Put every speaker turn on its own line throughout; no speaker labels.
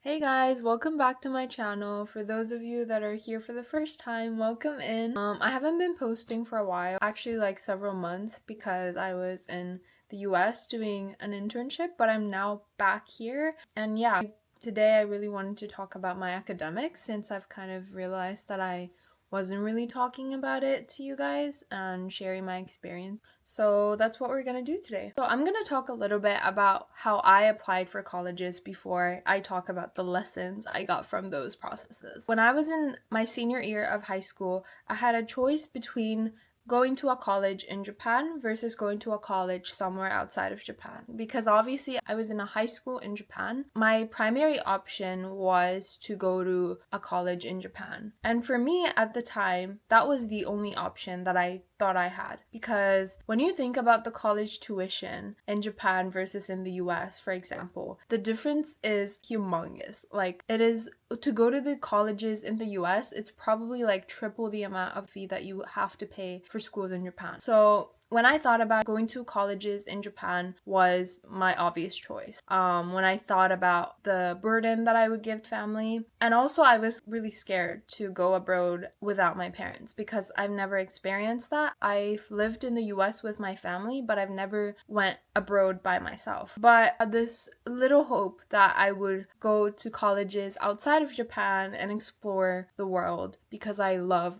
Hey guys, welcome back to my channel. For those of you that are here for the first time, welcome in. I haven't been posting for a while, actually like several months because I was in the US doing an internship, but I'm now back here. And yeah, today I really wanted to talk about my academics since I've kind of realized that I wasn't really talking about it to you guys and sharing my experience. So that's what we're going to do today. So I'm going to talk a little bit about how I applied for colleges before I talk about the lessons I got from those processes. When I was in my senior year of high school, I had a choice between going to a college in Japan versus going to a college somewhere outside of Japan. Because obviously I was in a high school in Japan. My primary option was to go to a college in Japan. And for me at the time, that was the only option that I thought I had. Because when you think about the college tuition in Japan versus in the US, for example, the difference is humongous. Like, it is to go to the colleges in the US, it's probably like triple the amount of fee that you have to pay for schools in Japan. So when I thought about going to colleges in Japan was my obvious choice. When I thought about the burden that I would give family, and also I was really scared to go abroad without my parents because I've never experienced that. I've lived in the US with my family, but I've never went abroad by myself. But this little hope that I would go to colleges outside of Japan and explore the world because I love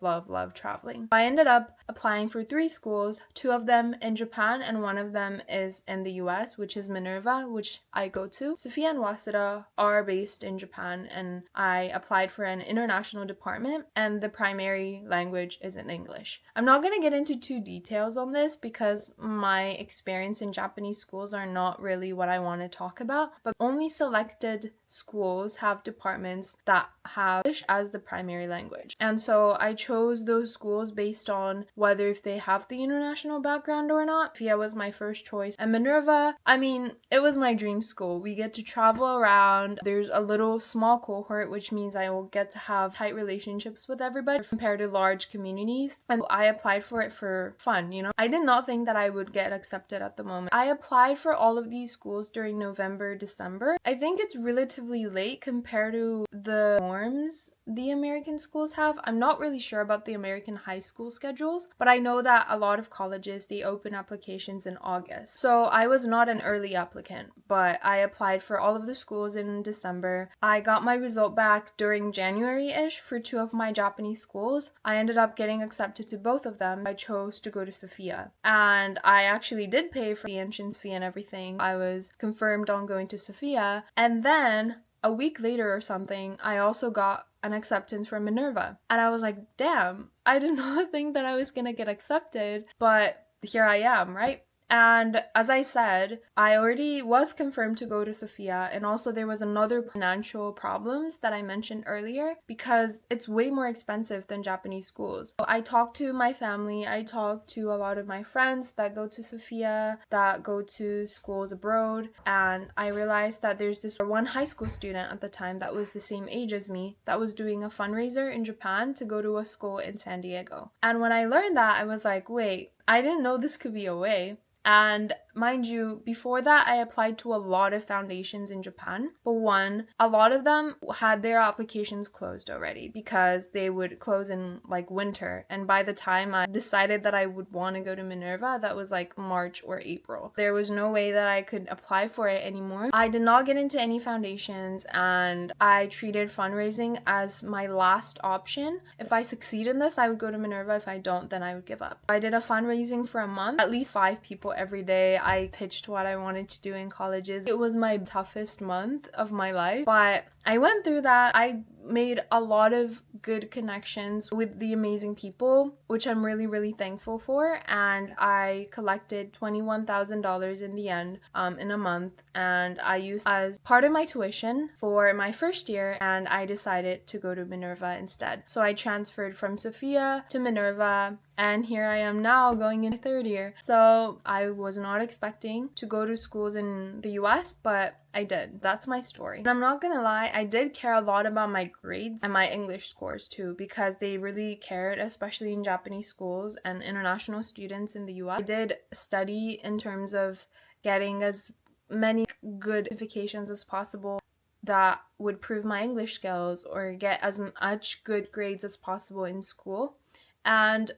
traveling. I ended up applying for 3 schools, 2 of them in Japan and 1 of them is in the US, which is Minerva, which I go to. Sophia and Waseda are based in Japan and I applied for an international department and the primary language is in English. I'm not going to get into too details on this because my experience in Japanese schools are not really what I want to talk about, but only selected schools have departments that have English as the primary language. And so I chose those schools based on whether if they have the international background or not. Sophia was my first choice. And Minerva, I mean, it was my dream school. We get to travel around. There's a little small cohort, which means I will get to have tight relationships with everybody compared to large communities. And I applied for it for fun, you know. I did not think that I would get accepted at the moment. I applied for all of these schools during November, December. I think it's relatively late compared to the norms the American schools have. I'm not really sure about the American high school schedules, but I know that a lot of colleges, they open applications in August. So I was not an early applicant, but I applied for all of the schools in December. I got my result back during January-ish for 2 of my Japanese schools. I ended up getting accepted to both of them. I chose to go to Sophia. And I actually did pay for the entrance fee and everything. I was confirmed on going to Sophia. And then a week later or something, I also got an acceptance from Minerva. And I was like, damn, I did not think that I was gonna get accepted, but here I am, right? And as I said, I already was confirmed to go to Sophia, and also there was another financial problems that I mentioned earlier because it's way more expensive than Japanese schools. So I talked to my family, I talked to a lot of my friends that go to Sophia, that go to schools abroad, and I realized that there's this one high school student at the time that was the same age as me that was doing a fundraiser in Japan to go to a school in San Diego. And when I learned that, I was like, wait, I didn't know this could be a way. And mind you, before that, I applied to a lot of foundations in Japan. But one, a lot of them had their applications closed already because they would close in like winter. And by the time I decided that I would want to go to Minerva, that was like March or April. There was no way that I could apply for it anymore. I did not get into any foundations and I treated fundraising as my last option. If I succeed in this, I would go to Minerva. If I don't, then I would give up. I did a fundraising for a month, at least 5 people every day. I pitched what I wanted to do in colleges. It was my toughest month of my life, but I went through that. I made a lot of good connections with the amazing people, which I'm really thankful for, and I collected $21,000 in the end in a month, and I used as part of my tuition for my first year, and I decided to go to Minerva instead. So I transferred from Sophia to Minerva, and here I am now going in 3rd year. So I was not expecting to go to schools in the US, but I did. That's my story. And I'm not gonna lie, I did care a lot about my grades and my English scores too, because they really cared, especially in Japanese schools and international students in the US. I did study in terms of getting as many good certifications as possible. that would prove my English skills or get as much good grades as possible in school. And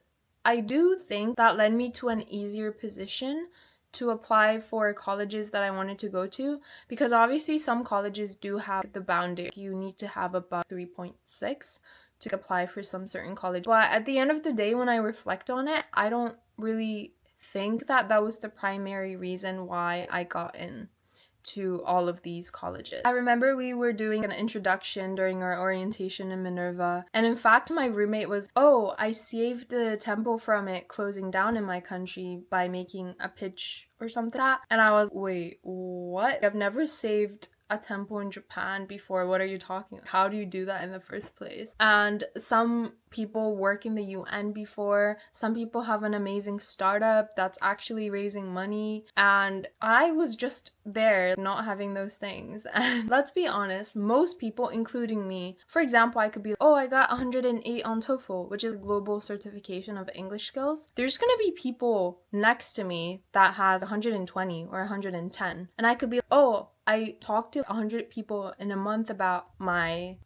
I do think that led me to an easier position to apply for colleges that I wanted to go to, because obviously some colleges do have the boundary. You need to have above 3.6 to apply for some certain college. But at the end of the day, when I reflect on it, I don't really think that that was the primary reason why I got in to all of these colleges. I remember we were doing an introduction during our orientation in Minerva, and in fact my roommate was, oh, I saved the tempo from it closing down in my country by making a pitch or something like that. And I was, wait, what? I've never saved a temple in Japan before. What are you talking about? How do you do that in the first place? And some people work in the UN before. Some people have an amazing startup that's actually raising money. And I was just there not having those things. And let's be honest, most people, including me, for example, I could be, oh, I got 108 on TOEFL, which is a global certification of English skills. There's gonna be people next to me that has 120 or 110. And I could be, oh, I talked to 100 people in a month about my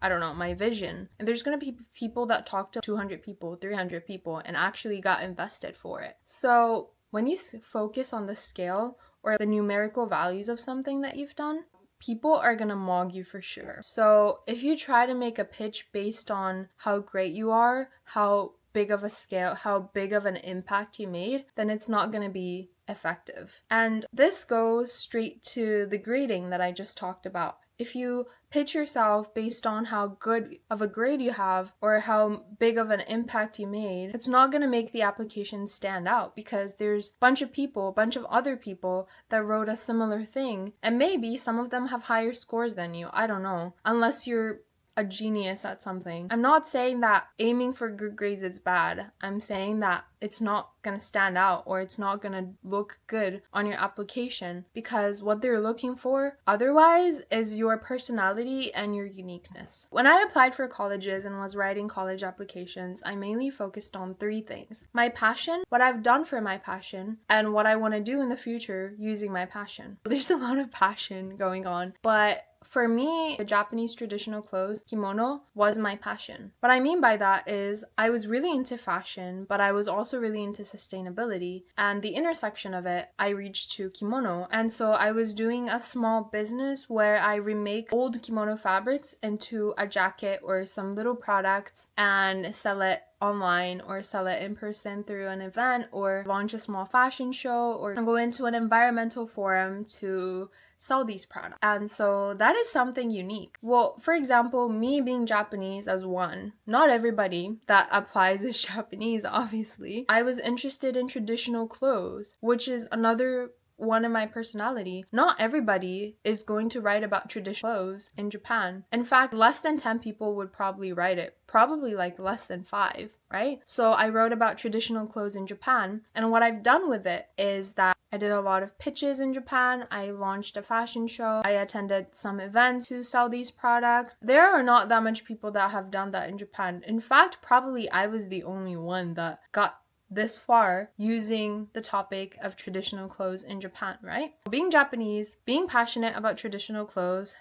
vision. And there's going to be people that talk to 200 people, 300 people, and actually got invested for it. So when you focus on the scale or the numerical values of something that you've done, people are going to mock you for sure. So if you try to make a pitch based on how great you are, how big of a scale, how big of an impact you made, then it's not going to be effective. And this goes straight to the grading that I just talked about. If you pitch yourself based on how good of a grade you have or how big of an impact you made, it's not going to make the application stand out, because there's a bunch of other people that wrote a similar thing, and maybe some of them have higher scores than you. I don't know, unless you're a genius at something. I'm not saying that aiming for good grades is bad. I'm saying that it's not gonna stand out or it's not gonna look good on your application, because what they're looking for otherwise is your personality and your uniqueness. When I applied for colleges and was writing college applications, I mainly focused on three things: my passion, what I've done for my passion, and what I want to do in the future using my passion. There's a lot of passion going on, but for me, the Japanese traditional clothes, kimono, was my passion. What I mean by that is I was really into fashion, but I was also really into sustainability. And the intersection of it, I reached to kimono. And so I was doing a small business where I remake old kimono fabrics into a jacket or some little products and sell it online or sell it in person through an event, or launch a small fashion show, or go into an environmental forum to sell these products. And so that is something unique. Well, for example, me being Japanese as one, not everybody that applies is Japanese, obviously. I was interested in traditional clothes, which is another one in my personality. Not everybody is going to write about traditional clothes in Japan. In fact, less than 10 people would probably write it. Probably like less than 5, right? So I wrote about traditional clothes in Japan, and what I've done with it is that I did a lot of pitches in Japan. I launched a fashion show. I attended some events to sell these products. There are not that much people that have done that in Japan. In fact, probably I was the only one that got this far using the topic of traditional clothes in Japan, right? Being Japanese, being passionate about traditional clothes,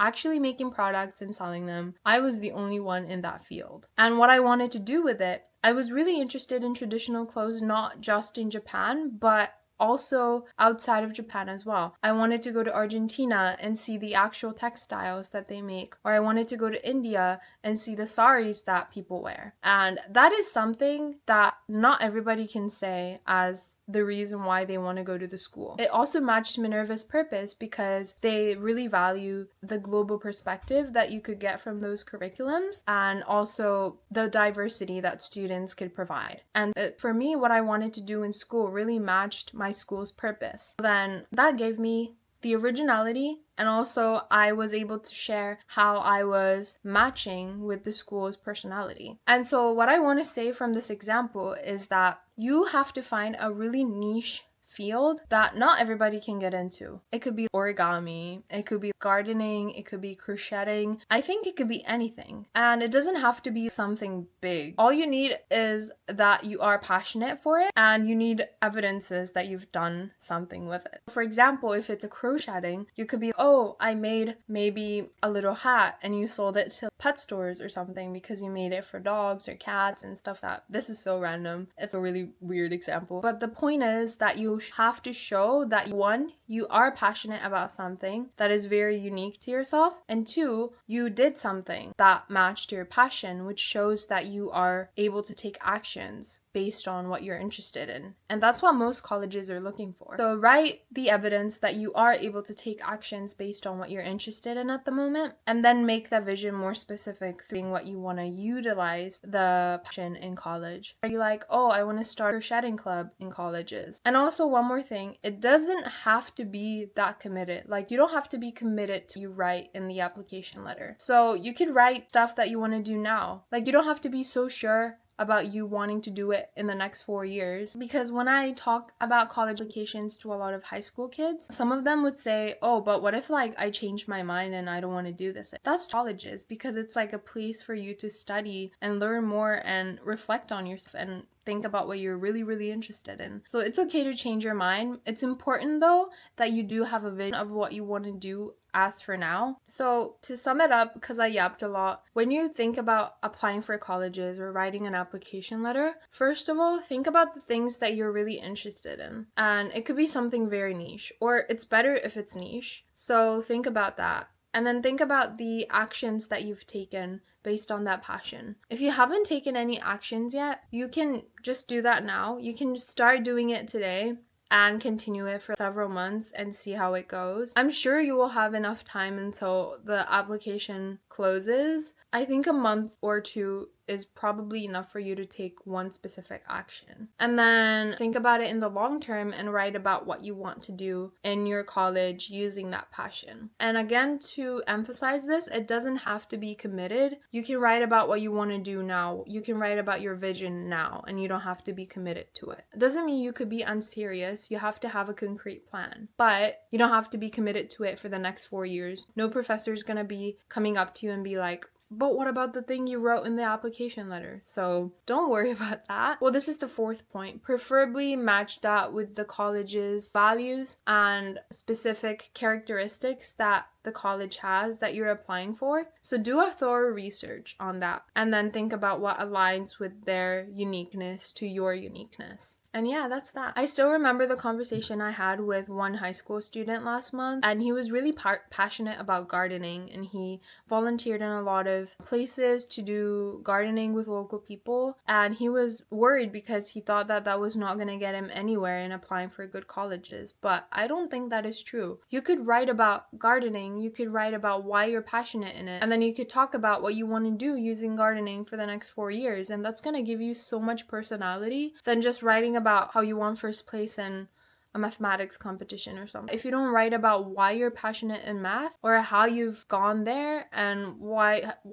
actually making products and selling them, I was the only one in that field. And what I wanted to do with it, I was really interested in traditional clothes, not just in Japan, but also outside of Japan as well. I wanted to go to Argentina and see the actual textiles that they make, or I wanted to go to India and see the saris that people wear. And that is something that not everybody can say as the reason why they want to go to the school. It also matched Minerva's purpose because they really value the global perspective that you could get from those curriculums, and also the diversity that students could provide. And for me, what I wanted to do in school really matched my school's purpose. Then that gave me the originality, and also I was able to share how I was matching with the school's personality. And so what I want to say from this example is that you have to find a really niche field that not everybody can get into. It could be origami, it could be gardening, it could be crocheting. I think it could be anything. And it doesn't have to be something big. All you need is that you are passionate for it and you need evidences that you've done something with it. For example, if it's a crocheting, you could be, oh, I made maybe a little hat and you sold it to pet stores or something because you made it for dogs or cats and stuff. That this is so random. It's a really weird example. But the point is that you have to show that one, you are passionate about something that is very unique to yourself, and two, you did something that matched your passion, which shows that you are able to take actions based on what you're interested in. And that's what most colleges are looking for. So write the evidence that you are able to take actions based on what you're interested in at the moment, and then make that vision more specific through what you want to utilize the passion in college. Are you like, oh, I want to start a crocheting club in colleges? And also one more thing, it doesn't have to be that committed. Like, you don't have to be committed to you write in the application letter. So you could write stuff that you want to do now. Like, you don't have to be so sure about you wanting to do it in the next 4 years. Because when I talk about college applications to a lot of high school kids, some of them would say, oh, but what if like I change my mind and I don't want to do this? That's colleges, because it's like a place for you to study and learn more and reflect on yourself and think about what you're really, really interested in. So it's okay to change your mind. It's important though that you do have a vision of what you want to do as for now. So to sum it up, because I yapped a lot, when you think about applying for colleges or writing an application letter, first of all, think about the things that you're really interested in. And it could be something very niche, or it's better if it's niche. So think about that. And then think about the actions that you've taken based on that passion. If you haven't taken any actions yet, you can just do that now. You can just start doing it today and continue it for several months and see how it goes. I'm sure you will have enough time until the application closes. I think a month or two is probably enough for you to take one specific action. And then think about it in the long term and write about what you want to do in your college using that passion. And again, to emphasize this, it doesn't have to be committed. You can write about what you want to do now. You can write about your vision now, and you don't have to be committed to it. It doesn't mean you could be unserious. You have to have a concrete plan, but you don't have to be committed to it for the next 4 years. No professor is going to be coming up to you and be like, but what about the thing you wrote in the application letter? So don't worry about that. Well, this is the fourth point. Preferably match that with the college's values and specific characteristics that the college has that you're applying for. So do a thorough research on that and then think about what aligns with their uniqueness to your uniqueness. And yeah, that's that. I still remember the conversation I had with one high school student last month, and he was really passionate about gardening, and he volunteered in a lot of places to do gardening with local people, and he was worried because he thought that that was not going to get him anywhere in applying for good colleges. But I don't think that is true. You could write about gardening, you could write about why you're passionate in it, and then you could talk about what you want to do using gardening for the next 4 years, and that's going to give you so much personality than just writing about how you won first place in a mathematics competition or something. If you don't write about why you're passionate in math or how you've gone there and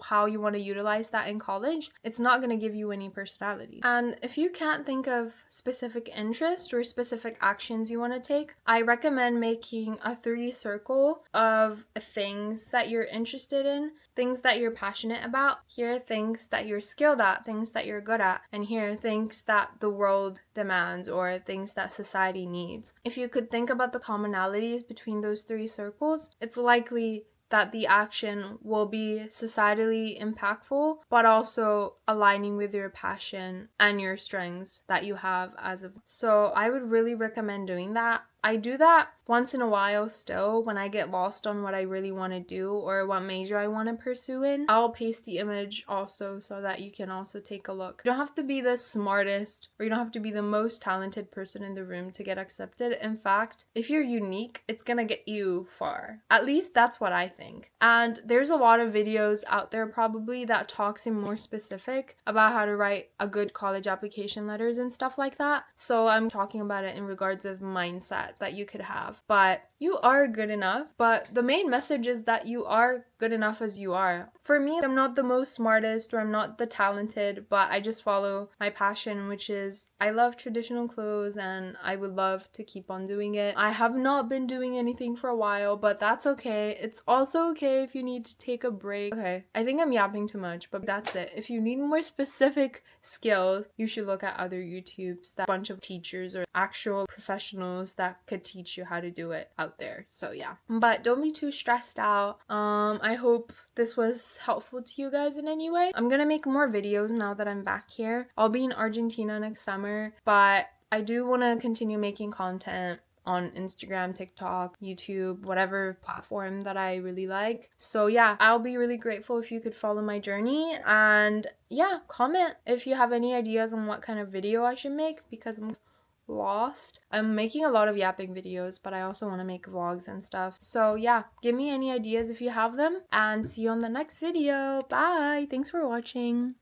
how you want to utilize that in college, it's not going to give you any personality. And if you can't think of specific interest or specific actions you want to take, I recommend making a 3-circle of things that you're interested in, things that you're passionate about. Here are things that you're skilled at, things that you're good at, and here are things that the world demands or things that society needs. If you could think about the commonalities between those 3 circles, it's likely that the action will be societally impactful, but also aligning with your passion and your strengths that you have as a. So I would really recommend doing that. I do that once in a while still when I get lost on what I really want to do or what major I want to pursue in. I'll paste the image also so that you can also take a look. You don't have to be the smartest or you don't have to be the most talented person in the room to get accepted. In fact, if you're unique, it's gonna get you far. At least that's what I think. And there's a lot of videos out there probably that talks in more specific about how to write a good college application letters and stuff like that. So I'm talking about it in regards of mindset that you could have. But you are good enough, but the main message is that you are good enough as you are. For me, I'm not the most smartest or I'm not the talented, but I just follow my passion, which is I love traditional clothes and I would love to keep on doing it. I have not been doing anything for a while, but that's okay. It's also okay if you need to take a break. Okay, I think I'm yapping too much, but that's it. If you need more specific skills, you should look at other YouTubes, that bunch of teachers or actual professionals that could teach you how to do it out there. So yeah, but don't be too stressed out. I hope this was helpful to you guys in any way. I'm gonna make more videos now that I'm back here. I'll be in Argentina next summer, but I do want to continue making content on Instagram, TikTok, YouTube, whatever platform that I really like. So yeah, I'll be really grateful if you could follow my journey, and yeah, comment if you have any ideas on what kind of video I should make, because I'm lost. I'm making a lot of yapping videos, but I also want to make vlogs and stuff. So yeah, give me any ideas if you have them, and see you on the next video. Bye! Thanks for watching.